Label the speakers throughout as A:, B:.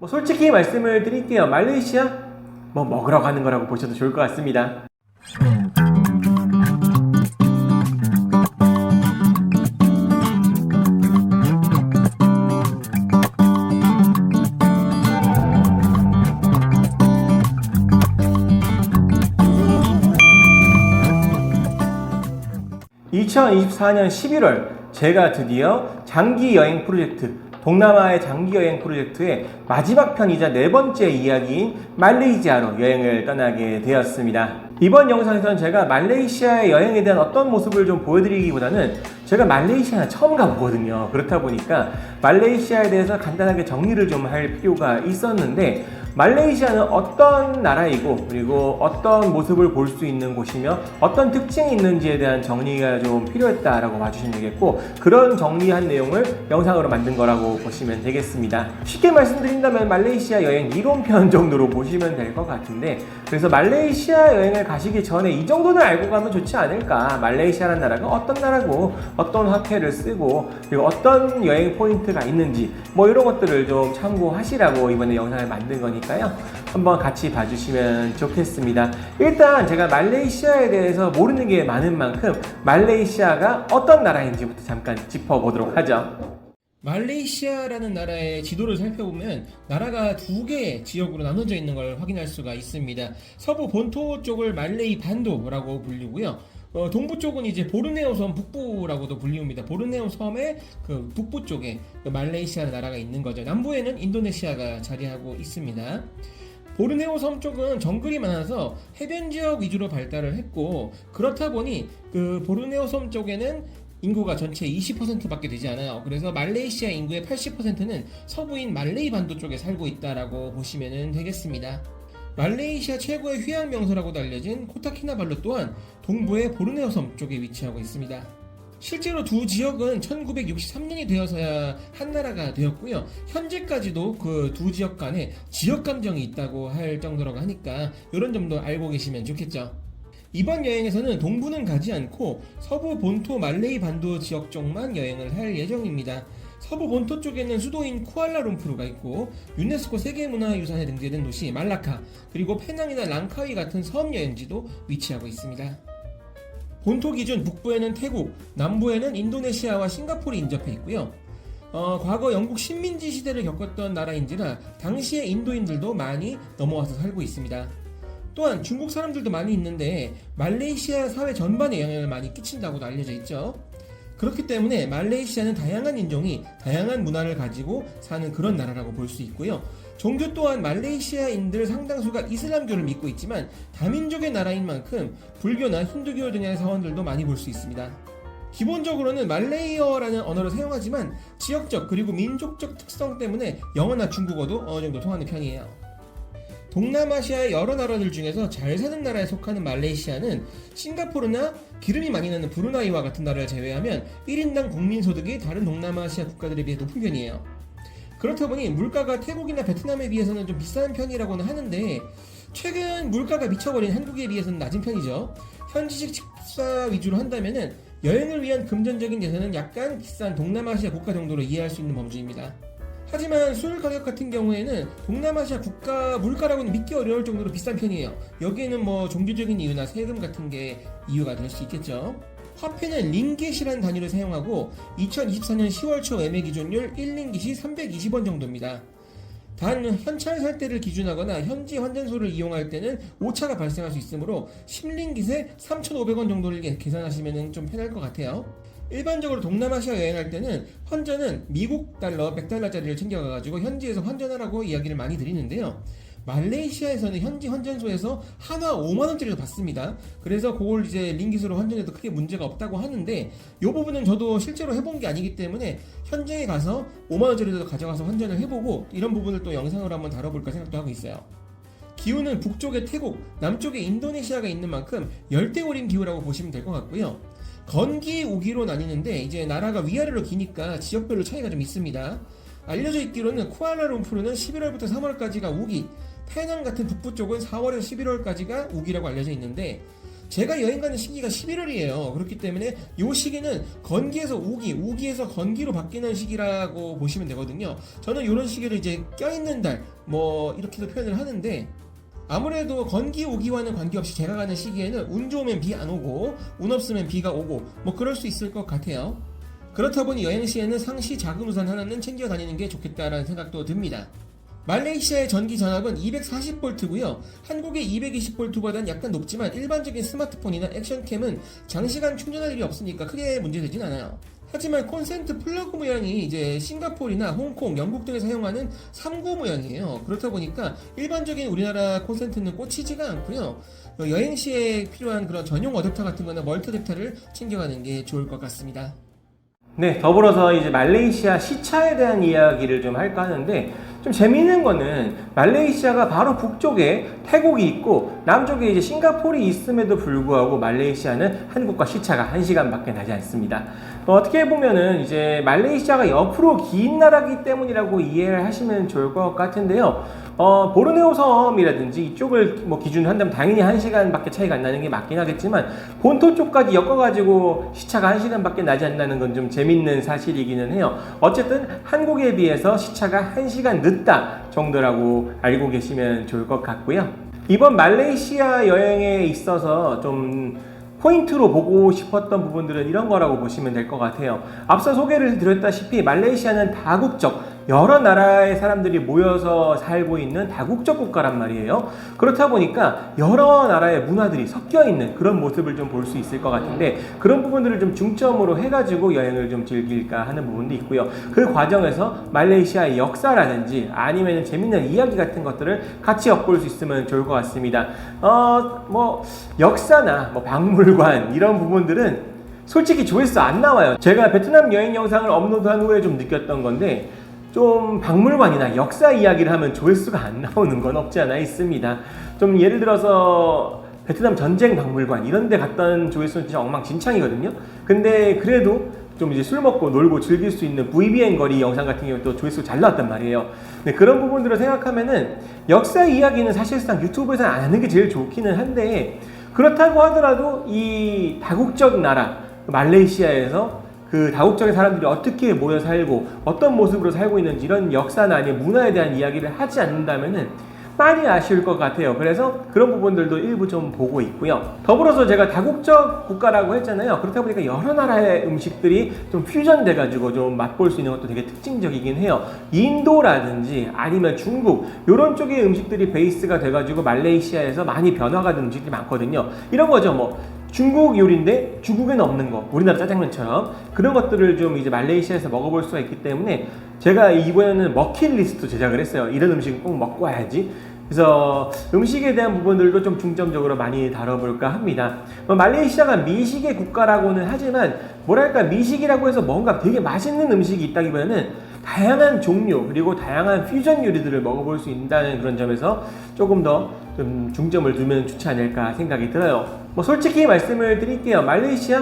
A: 솔직히 말씀을 드릴게요. 말레이시아? 먹으러 가는 거라고 보셔도 좋을 것 같습니다. 2024년 11월 제가 드디어 장기 여행 프로젝트, 동남아의 장기 여행 프로젝트의 마지막 편이자 네 번째 이야기인 말레이시아로 여행을 떠나게 되었습니다. 이번 영상에서는 제가 말레이시아의 여행에 대한 어떤 모습을 좀 보여드리기보다는 제가 말레이시아는 처음 가보거든요. 그렇다 보니까 말레이시아에 대해서 간단하게 정리를 좀 할 필요가 있었는데, 말레이시아는 어떤 나라이고 그리고 어떤 모습을 볼 수 있는 곳이며 어떤 특징이 있는지에 대한 정리가 좀 필요했다라고 봐주시면 되겠고, 그런 정리한 내용을 영상으로 만든 거라고 보시면 되겠습니다. 쉽게 말씀드린다면 말레이시아 여행 이론편 정도로 보시면 될 것 같은데, 그래서 말레이시아 여행을 가시기 전에 이 정도는 알고 가면 좋지 않을까. 말레이시아라는 나라가 어떤 나라고 어떤 화폐를 쓰고 그리고 어떤 여행 포인트가 있는지 이런 것들을 좀 참고하시라고 이번에 영상을 만든 거니까요. 한번 같이 봐주시면 좋겠습니다. 일단 제가 말레이시아에 대해서 모르는 게 많은 만큼 말레이시아가 어떤 나라인지부터 잠깐 짚어보도록 하죠. 말레이시아라는 나라의 지도를 살펴보면 나라가 두 개의 지역으로 나눠져 있는 걸 확인할 수가 있습니다. 서부 본토 쪽을 말레이 반도라고 불리고요. 동부 쪽은 이제 보르네오 섬 북부라고도 불리웁니다. 보르네오 섬의 그 북부 쪽에 말레이시아 나라가 있는 거죠. 남부에는 인도네시아가 자리하고 있습니다. 보르네오 섬 쪽은 정글이 많아서 해변 지역 위주로 발달을 했고, 그렇다 보니 그 보르네오 섬 쪽에는 인구가 전체 20%밖에 되지 않아요. 그래서 말레이시아 인구의 80%는 서부인 말레이 반도 쪽에 살고 있다라고 보시면 되겠습니다. 말레이시아 최고의 휴양 명소라고도 알려진 코타키나발루 또한 동부의 보르네오 섬 쪽에 위치하고 있습니다. 실제로 두 지역은 1963년이 되어서야 한 나라가 되었고요. 현재까지도 그 두 지역 간에 지역 감정이 있다고 할 정도라고 하니까 이런 점도 알고 계시면 좋겠죠. 이번 여행에서는 동부는 가지 않고 서부 본토 말레이 반도 지역 쪽만 여행을 할 예정입니다. 서부 본토 쪽에는 수도인 쿠알라룸푸르가 있고, 유네스코 세계문화유산에 등재된 도시 말라카, 그리고 페낭이나 랑카위 같은 섬 여행지도 위치하고 있습니다. 본토 기준 북부에는 태국, 남부에는 인도네시아와 싱가포르이 인접해 있고요. 과거 영국 식민지 시대를 겪었던 나라인지라 당시의 인도인들도 많이 넘어와서 살고 있습니다. 또한 중국 사람들도 많이 있는데 말레이시아 사회 전반에 영향을 많이 끼친다고도 알려져 있죠. 그렇기 때문에 말레이시아는 다양한 인종이 다양한 문화를 가지고 사는 그런 나라라고 볼 수 있고요. 종교 또한 말레이시아인들 상당수가 이슬람교를 믿고 있지만 다민족의 나라인 만큼 불교나 힌두교 등의 사원들도 많이 볼 수 있습니다. 기본적으로는 말레이어라는 언어를 사용하지만 지역적 그리고 민족적 특성 때문에 영어나 중국어도 어느 정도 통하는 편이에요. 동남아시아의 여러 나라들 중에서 잘 사는 나라에 속하는 말레이시아는 싱가포르나 기름이 많이 나는 브루나이와 같은 나라를 제외하면 1인당 국민소득이 다른 동남아시아 국가들에 비해 높은 편이에요. 그렇다 보니 물가가 태국이나 베트남에 비해서는 좀 비싼 편이라고는 하는데, 최근 물가가 미쳐버린 한국에 비해서는 낮은 편이죠. 현지식 식사 위주로 한다면은 여행을 위한 금전적인 예산은 약간 비싼 동남아시아 국가 정도로 이해할 수 있는 범주입니다. 하지만 술 가격 같은 경우에는 동남아시아 국가 물가라고는 믿기 어려울 정도로 비싼 편이에요. 여기에는 종교적인 이유나 세금 같은 게 이유가 될 수 있겠죠. 화폐는 링깃이라는 단위를 사용하고 2024년 10월 초 매매 기준율 1링깃이 320원 정도입니다. 단 현찰 살 때를 기준하거나 현지 환전소를 이용할 때는 오차가 발생할 수 있으므로 10링깃에 3,500원 정도를 계산하시면 좀 편할 것 같아요. 일반적으로 동남아시아 여행할 때는 환전은 미국 달러 100달러짜리를 챙겨가가지고 현지에서 환전하라고 이야기를 많이 드리는데요. 말레이시아에서는 현지 환전소에서 한화 5만원짜리를 받습니다. 그래서 그걸 이제 링깃으로 환전해도 크게 문제가 없다고 하는데, 이 부분은 저도 실제로 해본 게 아니기 때문에 현장에 가서 5만원짜리도 가져가서 환전을 해보고 이런 부분을 또 영상으로 한번 다뤄볼까 생각도 하고 있어요. 기후는 북쪽에 태국, 남쪽에 인도네시아가 있는 만큼 열대우림 기후라고 보시면 될 것 같고요. 건기, 우기로 나뉘는데 이제 나라가 위아래로 기니까 지역별로 차이가 좀 있습니다. 알려져 있기로는 쿠알라룸푸르는 11월부터 3월까지가 우기, 페낭 같은 북부 쪽은 4월에서 11월까지가 우기라고 알려져 있는데,
B: 제가 여행 가는 시기가 11월이에요. 그렇기 때문에 이 시기는 건기에서 우기, 우기에서 건기로 바뀌는 시기라고 보시면 되거든요. 저는 이런 시기를 이제 껴있는 달, 뭐 이렇게도 표현을 하는데, 아무래도 건기 우기와는 관계없이 제가 가는 시기에는 운 좋으면 비 안 오고 운 없으면 비가 오고 뭐 그럴 수 있을 것 같아요. 그렇다 보니 여행 시에는 상시 작은 우산 하나는 챙겨 다니는 게 좋겠다라는 생각도 듭니다. 말레이시아의 전기 전압은 240V고요. 한국의 220V보다는 약간 높지만 일반적인 스마트폰이나 액션캠은 장시간 충전할 일이 없으니까 크게 문제되진 않아요. 하지만 콘센트 플러그 모양이 이제 싱가포르나 홍콩, 영국 등에 사용하는 3구 모양이에요. 그렇다 보니까 일반적인 우리나라 콘센트는 꽂히지가 않고요. 여행 시에 필요한 그런 전용 어댑터 같은 거나 멀티 어댑터를 챙겨가는 게 좋을 것 같습니다.
A: 네, 더불어서 이제 말레이시아 시차에 대한 이야기를 좀 할까 하는데, 좀 재미있는 거는 말레이시아가 바로 북쪽에 태국이 있고 남쪽에 이제 싱가포르이 있음에도 불구하고 말레이시아는 한국과 시차가 1시간밖에 나지 않습니다. 어떻게 보면은 이제 말레이시아가 옆으로 긴 나라이기 때문이라고 이해를 하시면 좋을 것 같은데요. 보르네오 섬이라든지 이쪽을 뭐 기준으로 한다면 당연히 1시간밖에 차이가 안 나는 게 맞긴 하겠지만, 본토 쪽까지 엮어가지고 시차가 1시간밖에 나지 않는다는 건 좀 재밌는 사실이기는 해요. 어쨌든 한국에 비해서 시차가 1시간 늦다 정도라고 알고 계시면 좋을 것 같고요. 이번 말레이시아 여행에 있어서 좀 포인트로 보고 싶었던 부분들은 이런 거라고 보시면 될 것 같아요. 앞서 소개를 드렸다시피 말레이시아는 다국적, 여러 나라의 사람들이 모여서 살고 있는 다국적 국가란 말이에요. 그렇다 보니까 여러 나라의 문화들이 섞여 있는 그런 모습을 좀 볼 수 있을 것 같은데, 그런 부분들을 좀 중점으로 해가지고 여행을 좀 즐길까 하는 부분도 있고요. 그 과정에서 말레이시아의 역사라든지 아니면 재밌는 이야기 같은 것들을 같이 엿볼 수 있으면 좋을 것 같습니다. 뭐 역사나 뭐 박물관 이런 부분들은 솔직히 조회수 안 나와요. 제가 베트남 여행 영상을 업로드한 후에 좀 느꼈던 건데, 좀 박물관이나 역사 이야기를 하면 조회수가 안 나오는 건 없지 않아 있습니다. 좀 예를 들어서 베트남 전쟁 박물관 이런 데 갔던 조회수는 진짜 엉망진창이거든요. 근데 그래도 좀 이제 술 먹고 놀고 즐길 수 있는 VBN 거리 영상 같은 경우는 또 조회수가 잘 나왔단 말이에요. 네, 그런 부분들을 생각하면은 역사 이야기는 사실상 유튜브에서는 안 하는 게 제일 좋기는 한데, 그렇다고 하더라도 이 다국적 나라 말레이시아에서 그 다국적인 사람들이 어떻게 모여 살고 어떤 모습으로 살고 있는지 이런 역사나 아니면 문화에 대한 이야기를 하지 않는다면은 많이 아쉬울 것 같아요. 그래서 그런 부분들도 일부 좀 보고 있고요. 더불어서 제가 다국적 국가라고 했잖아요. 그렇다 보니까 여러 나라의 음식들이 좀 퓨전 돼가지고 좀 맛볼 수 있는 것도 되게 특징적이긴 해요. 인도라든지 아니면 중국 이런 쪽의 음식들이 베이스가 돼가지고 말레이시아에서 많이 변화가 된 음식들이 많거든요. 이런 거죠. 뭐 중국 요리인데 중국에는 없는 거, 우리나라 짜장면처럼 그런 것들을 좀 이제 말레이시아에서 먹어볼 수가 있기 때문에 제가 이번에는 먹힐리스트 제작을 했어요. 이런 음식은 꼭 먹고 와야지. 그래서 음식에 대한 부분들도 좀 중점적으로 많이 다뤄볼까 합니다. 말레이시아가 미식의 국가라고는 하지만 뭐랄까 미식이라고 해서 뭔가 되게 맛있는 음식이 있다기보다는 다양한 종류 그리고 다양한 퓨전 요리들을 먹어볼 수 있다는 그런 점에서 조금 더 좀 중점을 두면 좋지 않을까 생각이 들어요. 뭐 솔직히 말씀을 드릴게요. 말레이시아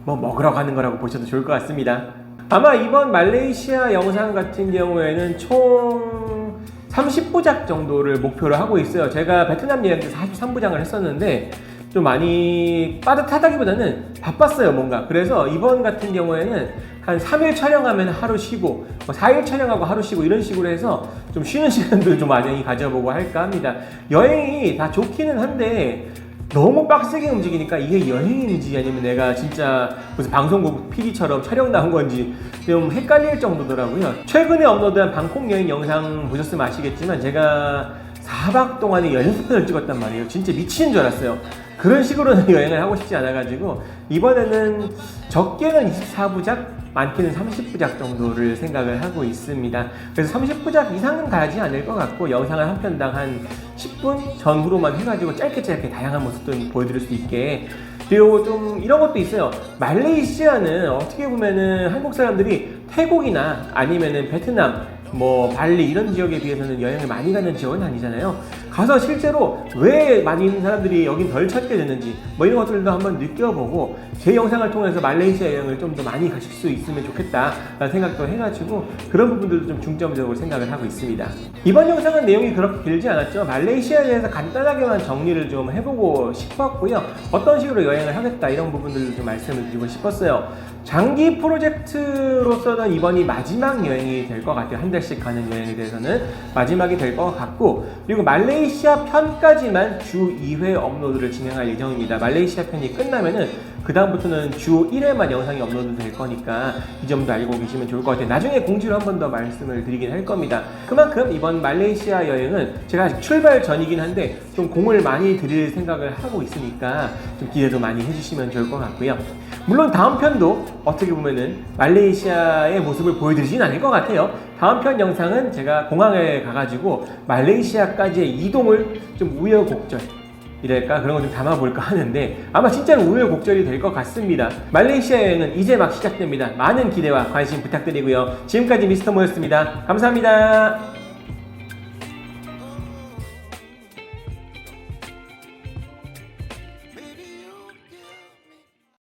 A: 뭐 먹으러 가는 거라고 보셔도 좋을 것 같습니다. 아마 이번 말레이시아 영상 같은 경우에는 총 30부작 정도를 목표로 하고 있어요. 제가 베트남 여행 때 43부작을 했었는데 좀 많이 빠듯하다기보다는 바빴어요, 뭔가. 그래서 이번 같은 경우에는 한 3일 촬영하면 하루 쉬고 4일 촬영하고 하루 쉬고 이런 식으로 해서 좀 쉬는 시간도 좀 많이 가져보고 할까 합니다. 여행이 다 좋기는 한데 너무 빡세게 움직이니까 이게 여행인지 아니면 내가 진짜 무슨 방송국 PD처럼 촬영 나온 건지 좀 헷갈릴 정도더라고요. 최근에 업로드한 방콕 여행 영상 보셨으면 아시겠지만 제가 4박 동안에 16편을 찍었단 말이에요. 진짜 미치는 줄 알았어요. 그런 식으로는 여행을 하고 싶지 않아가지고 이번에는 적게는 24부작 많게는 30부작 정도를 생각을 하고 있습니다. 그래서 30부작 이상은 가지 않을 것 같고 영상을 한 편당 한 10분 전후로만 해가지고 짧게 다양한 모습들 보여드릴 수 있게. 그리고 좀 이런 것도 있어요. 말레이시아는 어떻게 보면은 한국 사람들이 태국이나 아니면은 베트남 뭐 발리 이런 지역에 비해서는 여행을 많이 가는 지역은 아니잖아요. 가서 실제로 왜 많은 사람들이 여긴 덜 찾게 됐는지 뭐 이런 것들도 한번 느껴보고 제 영상을 통해서 말레이시아 여행을 좀 더 많이 가실 수 있으면 좋겠다라는 생각도 해가지고 그런 부분들도 좀 중점적으로 생각을 하고 있습니다. 이번 영상은 내용이 그렇게 길지 않았죠. 말레이시아에 대해서 간단하게만 정리를 좀 해보고 싶었고요. 어떤 식으로 여행을 하겠다 이런 부분들도 좀 말씀을 드리고 싶었어요. 장기 프로젝트로서는 이번이 마지막 여행이 될 것 같아요. 한 달씩 가는 여행에 대해서는 마지막이 될 것 같고, 그리고 말레이시아 편까지만 주 2회 업로드를 진행할 예정입니다. 말레이시아 편이 끝나면은 그 다음부터는 주 1회만 영상이 업로드 될 거니까 이 점도 알고 계시면 좋을 것 같아요. 나중에 공지로 한 번 더 말씀을 드리긴 할 겁니다. 그만큼 이번 말레이시아 여행은 제가 아직 출발 전이긴 한데 좀 공을 많이 들일 생각을 하고 있으니까 좀 기대도 많이 해주시면 좋을 것 같고요. 물론 다음 편도 어떻게 보면은 말레이시아의 모습을 보여드리진 않을 것 같아요. 다음 편 영상은 제가 공항에 가가지고 말레이시아까지의 이동을 좀 우여곡절 이랄까 그런 거 좀 담아볼까 하는데 아마 진짜로 우여곡절이 될 것 같습니다. 말레이시아 여행은 이제 막 시작됩니다. 많은 기대와 관심 부탁드리고요. 지금까지 미스터 모였습니다. 감사합니다.